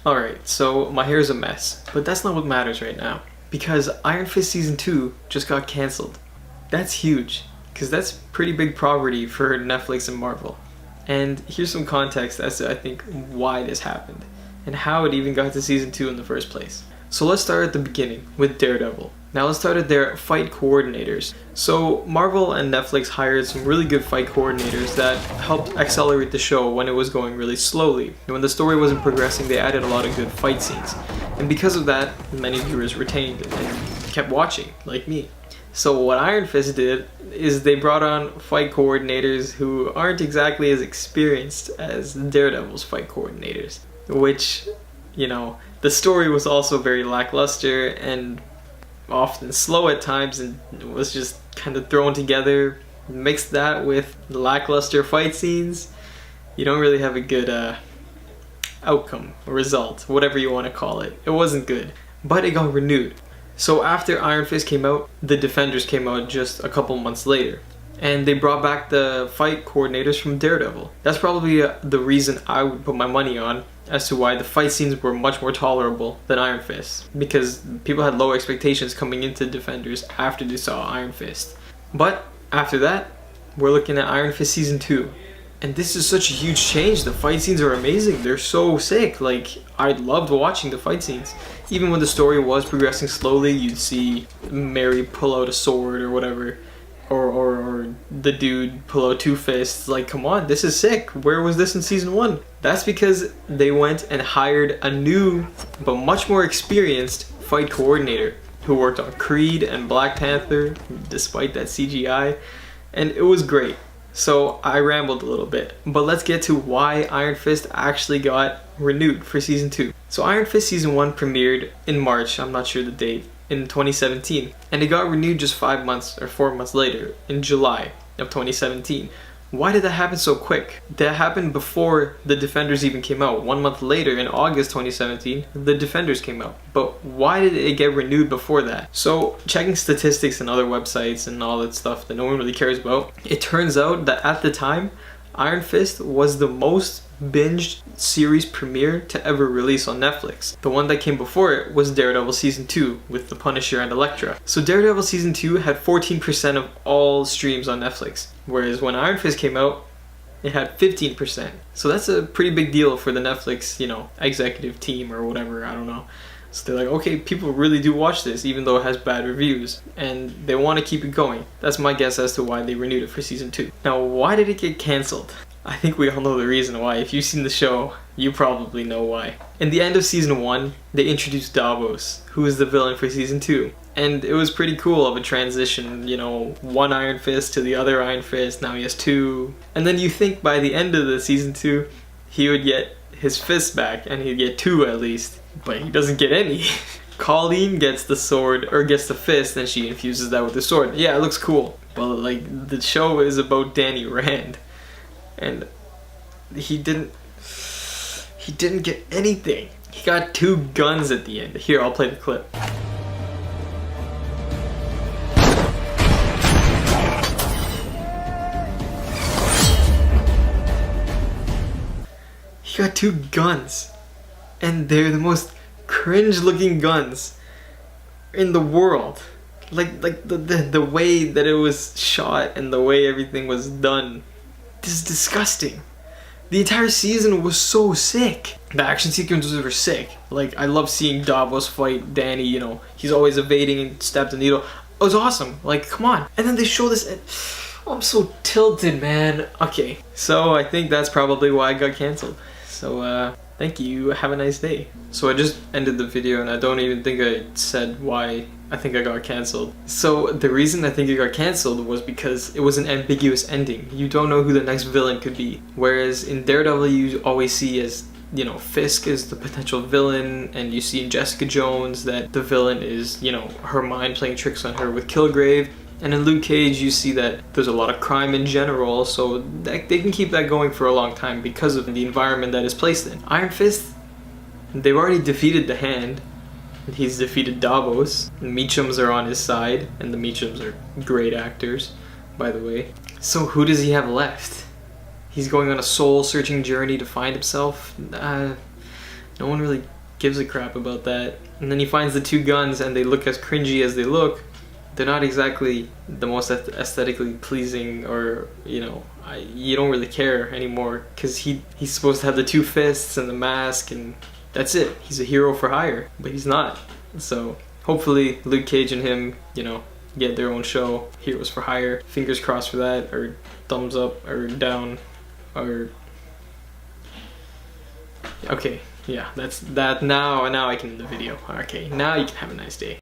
Alright, so my hair is a mess, but that's not what matters right now. Because Iron Fist Season 2 just got cancelled. That's huge, because that's pretty big property for Netflix and Marvel. And here's some context as to, I think, why this happened, and how it even got to Season 2 in the first place. So let's start at the beginning, with Daredevil. Now let's start at their fight coordinators. So Marvel and Netflix hired some really good fight coordinators that helped accelerate the show when it was going really slowly. And when the story wasn't progressing, they added a lot of good fight scenes. And because of that, many viewers retained and kept watching, like me. So what Iron Fist did is they brought on fight coordinators who aren't exactly as experienced as Daredevil's fight coordinators. Which, the story was also very lackluster and often slow at times, and was just kind of thrown together. Mix that with lackluster fight scenes, you don't really have a good outcome, result, whatever you want to call it. It wasn't good, but it got renewed. So after Iron Fist came out, the Defenders came out just a couple months later. And they brought back the fight coordinators from Daredevil. That's probably the reason I would put my money on as to why the fight scenes were much more tolerable than Iron Fist. Because people had low expectations coming into Defenders after they saw Iron Fist. But after that, we're looking at Iron Fist Season 2. And this is such a huge change. The fight scenes are amazing. They're so sick. I loved watching the fight scenes. Even when the story was progressing slowly, you'd see Mary pull out a sword or whatever. Or the dude pull out two fists. Come on, this is sick. Where was this in Season 1? That's because they went and hired a new, but much more experienced fight coordinator who worked on Creed and Black Panther, despite that CGI, and it was great. So I rambled a little bit, but let's get to why Iron Fist actually got renewed for Season 2. So Iron Fist Season 1 premiered in March, I'm not sure the date, in 2017, and it got renewed just 4 months later, in July of 2017. Why did that happen so quick? That happened before the Defenders even came out. 1 month later, in August 2017, the Defenders came out. But why did it get renewed before that? So, checking statistics and other websites and all that stuff that no one really cares about, it turns out that at the time, Iron Fist was the most binged series premiere to ever release on Netflix. The one that came before it was Daredevil Season 2 with The Punisher and Elektra. So Daredevil Season 2 had 14% of all streams on Netflix, whereas when Iron Fist came out, it had 15%. So that's a pretty big deal for the Netflix, executive team or whatever, I don't know. So they're like, okay, people really do watch this, even though it has bad reviews, and they want to keep it going. That's my guess as to why they renewed it for Season 2. Now, why did it get cancelled? I think we all know the reason why. If you've seen the show, you probably know why. In the end of Season 1, they introduced Davos, who is the villain for Season 2. And it was pretty cool of a transition, one Iron Fist to the other Iron Fist, now he has two. And then you think by the end of the Season 2, he would get his fists back, and he'd get two at least. But he doesn't get any. Colleen gets the sword, or gets the fist, and she infuses that with the sword. Yeah, it looks cool. Well, the show is about Danny Rand. And he didn't get anything. He got two guns at the end. Here, I'll play the clip. He got two guns. And they're the most cringe-looking guns in the world. The way that it was shot and the way everything was done. This is disgusting. The entire season was so sick. The action sequences were sick. I love seeing Davos fight Danny, he's always evading and stabbed the needle. It was awesome. Come on. And then they show this. Oh, I'm so tilted, man. Okay. So I think that's probably why it got canceled. So, thank you. Have a nice day. So I just ended the video and I don't even think I said why I think I got canceled. So the reason I think it got canceled was because it was an ambiguous ending. You don't know who the next villain could be. Whereas in Daredevil you always see as, Fisk is the potential villain, and you see in Jessica Jones that the villain is, her mind playing tricks on her with Kilgrave. And in Luke Cage you see that there's a lot of crime in general, so they can keep that going for a long time because of the environment that is placed in. Iron Fist, they've already defeated the Hand. He's defeated Davos. The Meachums are on his side, and the Meachums are great actors, by the way. So who does he have left? He's going on a soul-searching journey to find himself? No one really gives a crap about that. And then he finds the two guns and they look as cringy as they look. They're not exactly the most aesthetically pleasing, or, you know, you don't really care anymore because he's supposed to have the two fists and the mask and that's it. He's a hero for hire, but he's not. So hopefully Luke Cage and him, you know, get their own show, Heroes for Hire. Fingers crossed for that, or thumbs up or down, or okay, yeah, that's that. Now I can end the video. Okay, now you can have a nice day.